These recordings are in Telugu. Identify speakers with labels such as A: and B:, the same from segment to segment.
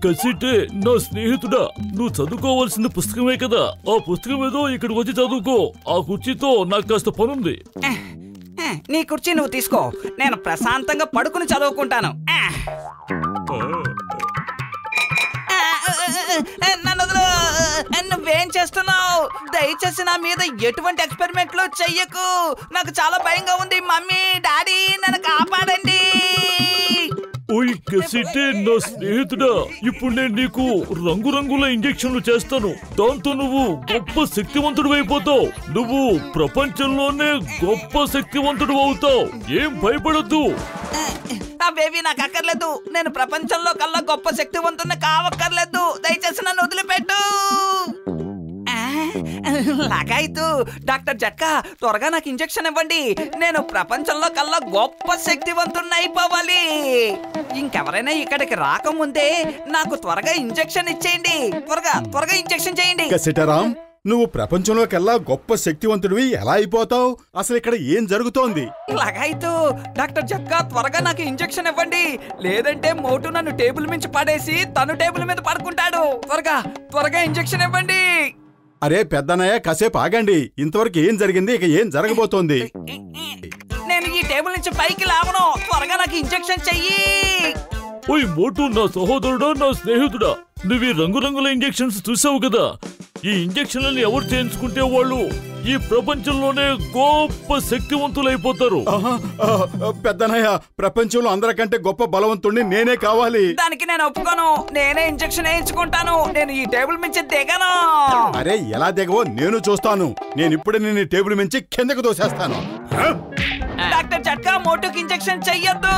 A: కసిటే నా స్నేహితుడా, నువ్వు చదువుకోవాల్సిన పుస్తకమే కదా, ఆ పుస్తకం ఏదో ఇక్కడికి వచ్చి చదువుకో. ఆ కుర్చీతో నాకు కాస్త పనుంది.
B: నీ కుర్చీ నువ్వు తీసుకో, నేను ప్రశాంతంగా పడుకుని చదువుకుంటాను. నువ్వేం చేస్తున్నావు? దయచేసి నా మీద ఎటువంటి ఎక్స్పెరిమెంట్లు చెయ్యకు. నాకు చాలా భయంగా ఉంది. మమ్మీ, డాడీ, నన్ను కాపాడండి.
A: ఓయ్ కసిటే నా స్నేహితుడా, ఇప్పుడు నేను నీకు రంగురంగుల ఇంజెక్షన్లు చేస్తాను. దాంతో నువ్వు గొప్ప శక్తివంతుడు అయిపోతావు. నువ్వు ప్రపంచంలోనే గొప్ప శక్తివంతుడు అవుతావు. ఏం భయపడద్దు.
B: అవేవి నాకు అక్కర్లేదు. నేను ప్రపంచంలో కల్లా గొప్ప శక్తివంతుని కావక్కర్లేదు. దయచేసి నన్ను వదిలిపెట్టు. లాగాయితు. డాక్టర్ జట్కా, త్వరగా నాకు ఇంజెక్షన్ ఇవ్వండి. నేను ప్రపంచంలో కల్లా గొప్ప శక్తివంతుని అయిపోవాలి. ఇంకెవరైనా ఇక్కడికి రాకముందే నాకు త్వరగా ఇంజెక్షన్ ఇచ్చేయండి. త్వరగా ఇంజెక్షన్ చేయండి.
C: సీతారాం, నువ్వు ప్రపంచంలోకెల్లా గొప్ప శక్తివంతుడివి ఎలా అయిపోతావు? అసలు ఇక్కడ ఏం జరుగుతోంది?
B: లాగాయితు. డాక్టర్ జట్కా, త్వరగా నాకు ఇంజెక్షన్ ఇవ్వండి. లేదంటే మోటు నన్ను టేబుల్ మించి పడేసి తను టేబుల్ మీద పడుకుంటాడు. త్వరగా ఇంజెక్షన్ ఇవ్వండి.
C: అరే పెద్దనయ్య, కాసేపు ఆగండి. ఇంతవరకు ఏం జరిగింది, ఇక ఏం జరగబోతోంది?
B: నేను ఈ టేబుల్ నుంచి పైకి లేవను. త్వరగా నాకు ఇంజెక్షన్ చెయ్యి.
A: ఓయ్ మోటు, నా సహోదరుడా, నా స్నేహితుడా, నువ్వు ఈ రంగురంగుల ఇంజెక్షన్స్ చూసావు కదా. ఈ ఇంజెక్షన్లని ఎవరు చేయించుకుంటే వాళ్ళు ఈ ప్రపంచంలోనే గొప్ప శక్తివంతులైపోతారు.
C: పెద్దనయ్య, ప్రపంచంలో అందరికంటే గొప్ప బలవంతుడిని నేనే కావాలి.
B: దానికి నేను ఒప్పుకోను. నేనే ఇంజెక్షన్ వేయించుకుంటాను. నేను ఈ టేబుల్ మించి దిగను.
C: అరే ఎలా దిగవో నేను చూస్తాను. నేను ఇప్పుడే నేను ఈ టేబుల్ మించి కిందకు దోసేస్తాను.
B: డాక్టర్ జట్కా, మోటుకి ఇంజెక్షన్ చెయ్యొద్దు.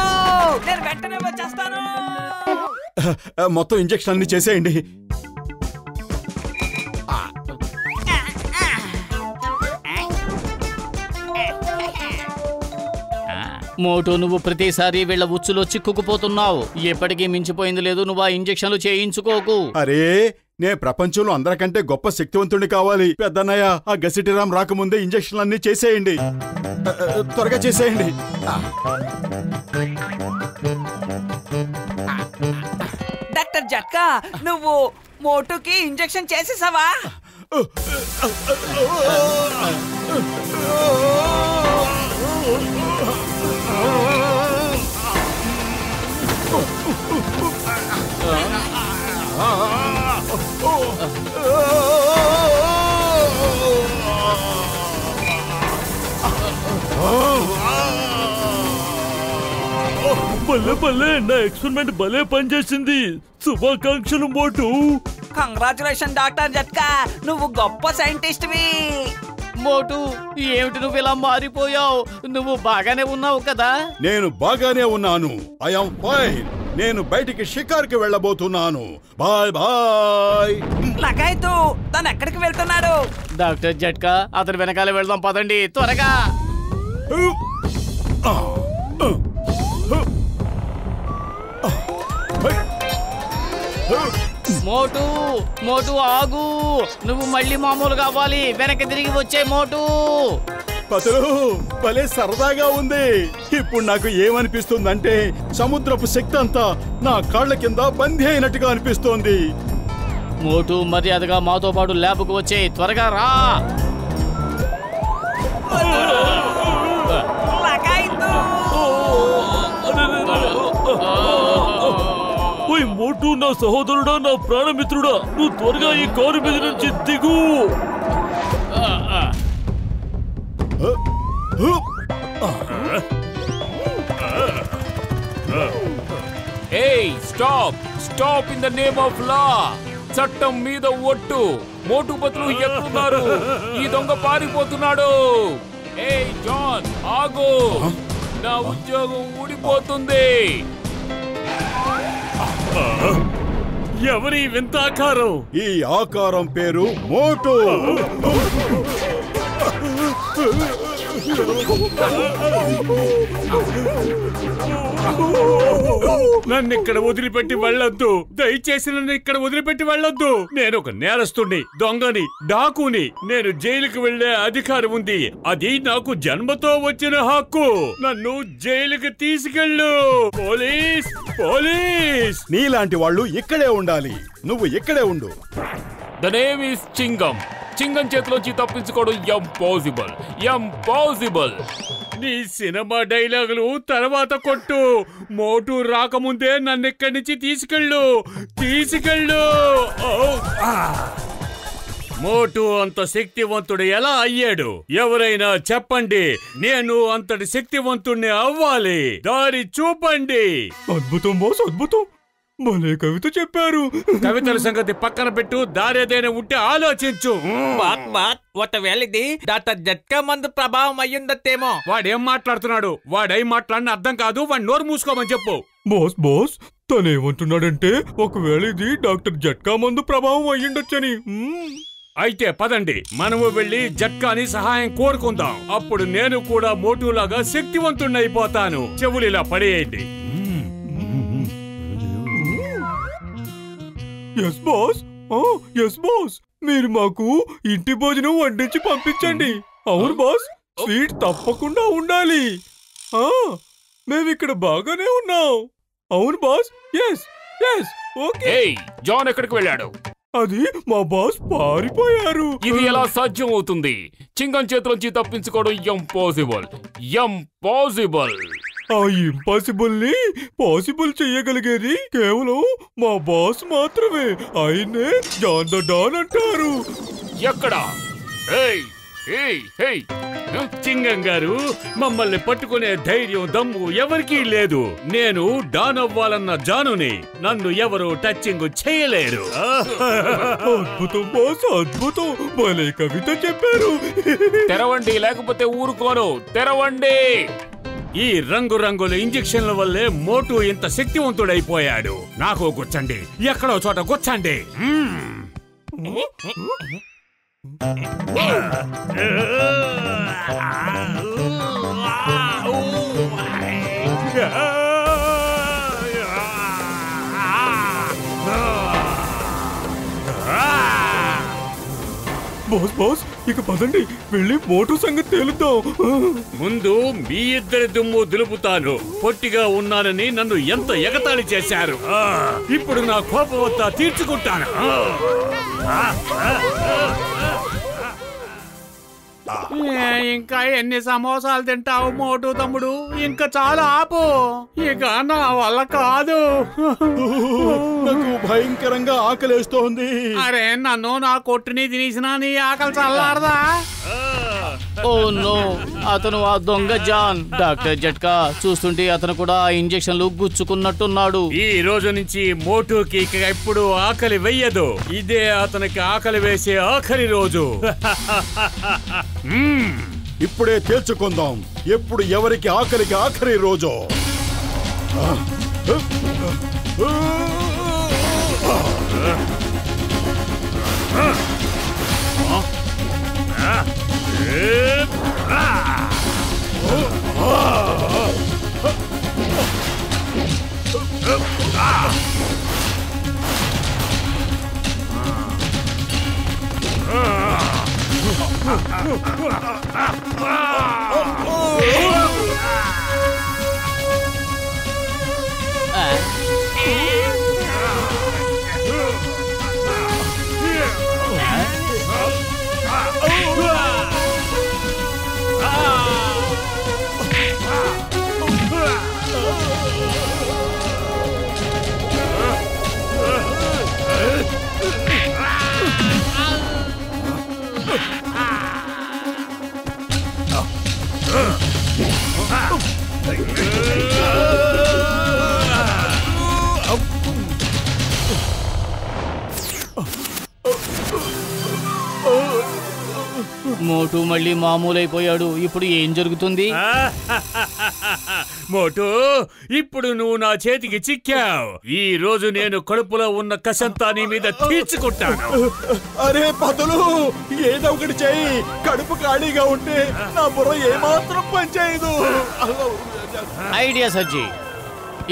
B: నేను వెంటనే వచ్చేస్తాను.
C: మొత్తం ఇంజెక్షన్ అన్ని చేసేయండి.
D: మోటు, నువ్వు ప్రతిసారి వీళ్ళ ఉచ్చులో చిక్కుకుపోతున్నావు. ఎప్పటికీ మించిపోయింది లేదు. నువ్వు ఆ ఇంజెక్షన్లు చేయించుకోకు.
C: అరే, నే ప్రపంచంలో అందరికంటే గొప్ప శక్తివంతుడిని కావాలి. పెద్దన్నయ్య, ఆ గసిటిరామ్ రాకముందే ఇంజెక్షన్లు అన్ని చేసేయండి. త్వరగా చేసేయండి.
B: డాక్టర్ జట్కా, నువ్వు మోటుకి ఇంజెక్షన్ చేసేసావా?
A: భలే భలే, నా ఎక్స్పెరిమెంట్ భలే పనిచేసింది. శుభాకాంక్షలు మోటు.
B: కంగ్రాచులేషన్ డాక్టర్ జట్కా, నువ్వు గొప్ప సైంటిస్ట్వి.
D: మోటు, ఏమిటి నువ్వు ఇలా మారిపోయావు? నువ్వు బాగానే ఉన్నావు కదా?
C: నేను బాగానే ఉన్నాను. I am fine. నేను బయటికి షికార్కి వెళ్ళబోతున్నాను. Bye bye.
B: లగాయితు, తను ఎక్కడికి వెళ్తున్నాడు?
D: డాక్టర్ జట్కా, అతని వెనకాల వెళ్దాం పదండి త్వరగా. మోటు, మోటు ఆగు. నువ్వు మళ్ళీ మామూలు కావాలి. వెనక్కి తిరిగి వచ్చే మోటు.
C: పతులు, భలే సరదాగా ఉంది. ఇప్పుడు నాకు ఏమనిపిస్తుందంటే సముద్రపు శక్తి అంతా నా కాళ్ల కింద బందీ అయినట్టుగా అనిపిస్తోంది.
D: మోటు, మర్యాదగా మాతో పాటు ల్యాబ్కు వచ్చే. త్వరగా రా.
A: ఓయ్ మోటు, నా సహోదరుడా, నా ప్రాణమిత్రుడా, నువ్వు త్వరగా ఈ కారు మీద నుంచి దిగు.
E: ఏయ్, stop in the name of law. చట్టం మీద ఒట్టు. మోటు బతులు ఎక్కుతున్నారు. ఈ దొంగ పారిపోతున్నాడు. ఏయ్ జాన్, ఆగు. నా ఉద్యోగం ఊడిపోతుంది.
A: ఎవరి వింత ఆకారం?
C: ఈ ఆకారం పేరు మోటు.
F: నన్ను ఇక్కడ వదిలిపెట్టి వెళ్ళొద్దు, దయచేసి నన్ను ఇక్కడ వదిలిపెట్టి వెళ్ళొద్దు. నేను ఒక నేరస్తుడిని, దొంగని, డాకుని. నేను జైలుకి వెళ్లే అధికారం ఉంది. అది నాకు జన్మతో వచ్చిన హక్కు. నన్ను జైలుకి తీసుకెళ్ళు. Police, police!
C: నీలాంటి వాళ్ళు ఇక్కడే ఉండాలి. నువ్వు ఇక్కడే ఉండు.
E: The name is Chingam. Chingam చేతిలోంచి తప్పించుకోవడం ఇంపాసిబుల్, ఇంపాసిబుల్.
F: నీ సినిమా డైలాగులు తర్వాత కొట్టు. మోటు రాకముందే నన్ను ఇక్కడి నుంచి తీసుకెళ్ళు, తీసుకెళ్ళు. మోటు అంత శక్తివంతుడు ఎలా అయ్యాడు? ఎవరైనా చెప్పండి. నేను అంతటి శక్తివంతుణ్ణి అవ్వాలి. దారి చూపండి.
A: అద్భుతం బాస్, అద్భుతం. భలే కవిత చెప్పారు.
F: కవితల సంగతి పక్కన పెట్టు. దారేదైనా ఉంటే ఆలోచించు.
B: ఒకవేళ ఇది డాక్టర్ జట్కా మందు ప్రభావం అయ్యుందట్టేమో.
F: వాడేం మాట్లాడుతున్నాడు? వాడై మాట్లాడిన అర్థం కాదు. వాడు నోరు మూసుకోమని చెప్పు.
A: బాస్ బాస్, తనేమంటున్నాడంటే ఒకవేళ ఇది డాక్టర్ జట్కా మందు ప్రభావం అయ్యుండొచ్చని.
F: అయితే పదండి, మనము వెళ్లి జట్కాని సహాయం కోరుకుందాం. అప్పుడు నేను కూడా మోటులాగా శక్తివంతుణ్ణైపోతాను. చెవులిలా పడేయండి.
A: Yes boss, yes boss. మీరు మాకు ఇంటి భోజనం వడ్డించి పంపించండి. అవును బాస్, స్వీట్ తప్పకుండా ఉండాలి. మేమిక్కడ బాగానే ఉన్నాం. అవును boss. Yes yes okay.
E: John ఎక్కడికి వెళ్ళాడు?
A: అది మా బాస్ పారిపోయారు.
E: ఇది ఎలా సాధ్యం అవుతుంది? చింగం చేతిలోంచి తప్పించుకోవడం ఇంపాసిబుల్, ఇంపాసిబుల్.
A: ఆ ఇంపాసిబుల్ ని పాసిబుల్ చెయ్యగలిగేది కేవలం మా బాస్ మాత్రమే. ఆయనే జాన్ ద డాన్ అంటారు.
E: ఎక్కడ?
F: చింగం గారు, మమ్మల్ని పట్టుకునే ధైర్యం, దమ్ము ఎవరికీ లేదు. నేను డాన్ అవ్వాలన్న జానుని. నన్ను ఎవరు టచింగ్ చేయలేరు.
A: అద్భుతం బాస్, అద్భుతం. భలే కవిత చెప్పారు.
E: తెరవండి, లేకపోతే ఊరుకోను. తెరవండి.
F: ఈ రంగురంగుల ఇంజెక్షన్ల వల్లే మోటు ఇంత శక్తివంతుడైపోయాడు. నాకు గుచ్చండి, ఎక్కడో చోట గుచ్చండి.
A: బాస్ బాస్, ఇక పదండి, వెళ్ళి మోటు సంగతి తేలుద్దాం.
F: ముందు మీ ఇద్దరి దుమ్ము దులుపుతాను. పొట్టిగా ఉన్నానని నన్ను ఎంత ఎగతాళి చేశారు. ఇప్పుడు నా కోపం అంతా తీర్చుకుంటాను.
G: ఇంకా ఎన్ని సమోసాలు తింటావు మోటు తమ్ముడు? ఇంకా చాలా ఆపు. ఇక నా వల్ల కాదు.
C: నాకు భయంకరంగా ఆకలేస్తోంది.
G: అరే, నన్ను నా కొట్టుని తినేసినా నీ ఆకలి చల్లారదా?
D: ఓ నో, అతను ఆ దొంగ జాన్. డాక్టర్ జట్కా, చూస్తుంటే అతను కూడా ఆ ఇంజెక్షన్లు గుచ్చుకున్నట్టున్నాడు.
F: ఈ రోజు నుంచి మోటుకి ఇక ఎప్పుడు ఆకలి వెయ్యదు. ఇదే అతనికి ఆకలి వేసే ఆఖరి రోజు.
C: ఇప్పుడే తేల్చుకుందాం ఎప్పుడు ఎవరికి ఆకలికి ఆఖరి రోజు.
D: మోటు మళ్ళీ మామూలైపోయాడు. ఇప్పుడు ఏం జరుగుతుంది?
F: మోటు, ఇప్పుడు నువ్వు నా చేతికి చిక్కావు. ఈ రోజు నేను కడుపులో ఉన్న కసంతా నీ మీద తీర్చుకుంటాను.
C: అరే పదులు, ఏదో ఒకటి చెయ్యి. కడుపు ఖాళీగా ఉంటే నా బుర్ర ఏమాత్రం పనిచేయదు.
D: ఐడియా సజ్జి,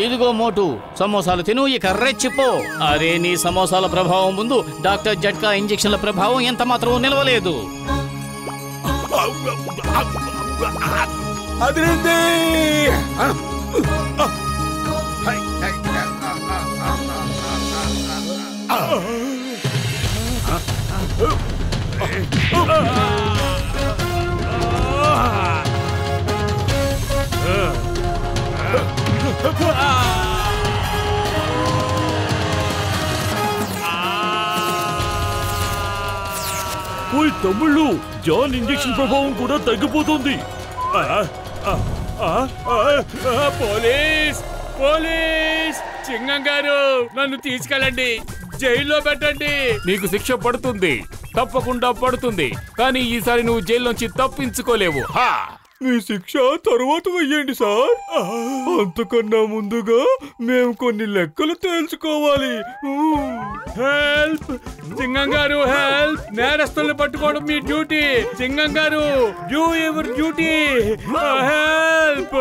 D: ఇదిగో మోటు, సమోసాలు తిను, ఇక రెచ్చిపో. అరే, నీ సమోసాల ప్రభావం ముందు డాక్టర్ జట్కా ఇంజెక్షన్ల ప్రభావం ఎంత మాత్రం నిలవలేదు.
C: అదిరింది.
A: ఓయ్ తమ్ముళ్ళు, జాన్ ఇంజెక్షన్ ప్రభావం కూడా తగ్గిపోతుంది.
F: పోలీస్ పోలీస్ చింగం గారు, నన్ను తీసుకెళ్ళండి, జైల్లో పెట్టండి.
E: నీకు శిక్ష పడుతుంది, తప్పకుండా పడుతుంది. కానీ ఈసారి నువ్వు జైల్లోంచి తప్పించుకోలేవు. హా!
A: మీ శిక్ష తరువాత వెయ్యండి సార్. అంతకన్నా ముందుగా మేము కొన్ని లెక్కలు తేల్చుకోవాలి.
F: హెల్ప్ సింగం గారు, హెల్ప్. నేరస్తుల్ని పట్టుకోవడం మీ డ్యూటీ. సింగం గారు, డూ యువర్ డ్యూటీ. హెల్ప్.